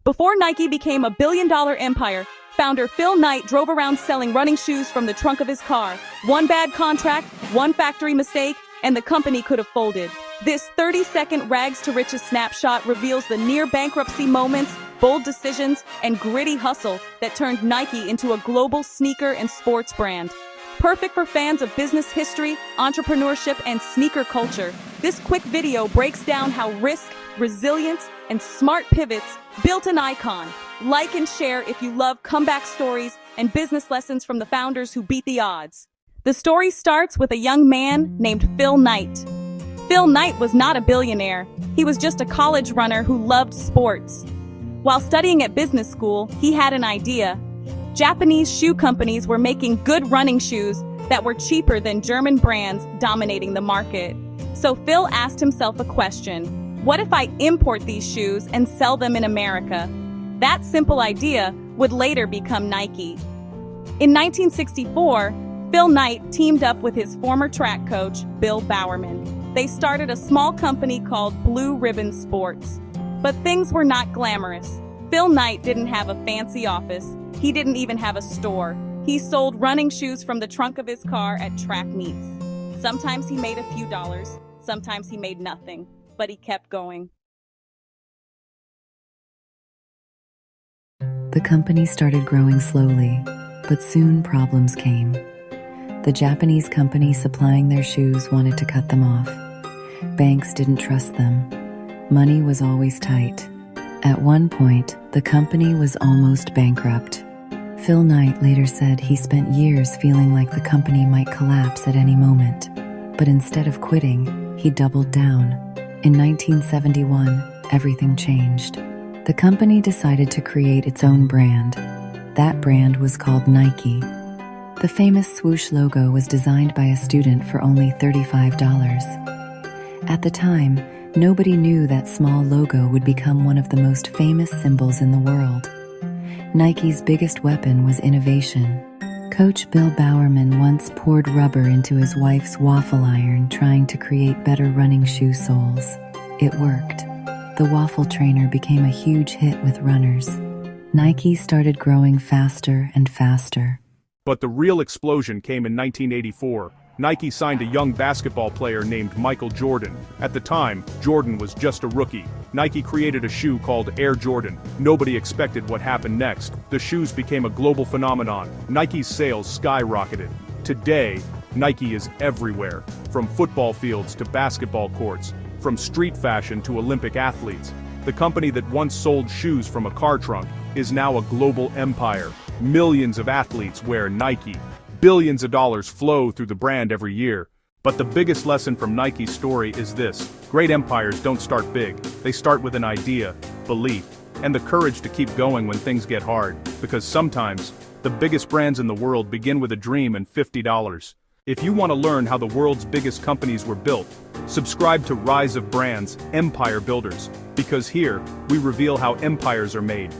Before Nike became a billion-dollar empire, founder Phil Knight drove around selling running shoes from the trunk of his car. One bad contract, one factory mistake, and the company could have folded. This 30-second rags-to-riches snapshot reveals the near-bankruptcy moments, bold decisions, and gritty hustle that turned Nike into a global sneaker and sports brand. Perfect for fans of business history, entrepreneurship, and sneaker culture, this quick video breaks down how risk, resilience, and smart pivots built an icon. Like and share if you love comeback stories and business lessons from the founders who beat the odds. The story starts with a young man named Phil Knight. Phil Knight was not a billionaire. He was just a college runner who loved sports. While studying at business school, he had an idea. Japanese shoe companies were making good running shoes that were cheaper than German brands dominating the market. So Phil asked himself a question: what if I import these shoes and sell them in America? That simple idea would later become Nike. In 1964, Phil Knight teamed up with his former track coach, Bill Bowerman. They started a small company called Blue Ribbon Sports. But things were not glamorous. Phil Knight didn't have a fancy office. He didn't even have a store. He sold running shoes from the trunk of his car at track meets. Sometimes he made a few dollars, sometimes he made nothing, but he kept going. The company started growing slowly, but soon problems came. The Japanese company supplying their shoes wanted to cut them off. Banks didn't trust them. Money was always tight. At one point, the company was almost bankrupt. Phil Knight later said he spent years feeling like the company might collapse at any moment. But instead of quitting, he doubled down. In 1971, everything changed. The company decided to create its own brand. That brand was called Nike. The famous swoosh logo was designed by a student for only $35. At the time, nobody knew that small logo would become one of the most famous symbols in the world. Nike's biggest weapon was innovation. Coach Bill Bowerman once poured rubber into his wife's waffle iron trying to create better running shoe soles. It worked. The waffle trainer became a huge hit with runners. Nike started growing faster and faster. But the real explosion came in 1984. Nike signed a young basketball player named Michael Jordan. At the time, Jordan was just a rookie. Nike created a shoe called Air Jordan. Nobody expected what happened next. The shoes became a global phenomenon. Nike's sales skyrocketed. Today, Nike is everywhere, from football fields to basketball courts, from street fashion to Olympic athletes. The company that once sold shoes from a car trunk is now a global empire. Millions of athletes wear Nike. Billions of dollars flow through the brand every year. But the biggest lesson from Nike's story is this: great empires don't start big. They start with an idea, belief, and the courage to keep going when things get hard. Because sometimes, the biggest brands in the world begin with a dream and $50. If you want to learn how the world's biggest companies were built, subscribe to Rise of Brands, Empire Builders. Because here, we reveal how empires are made,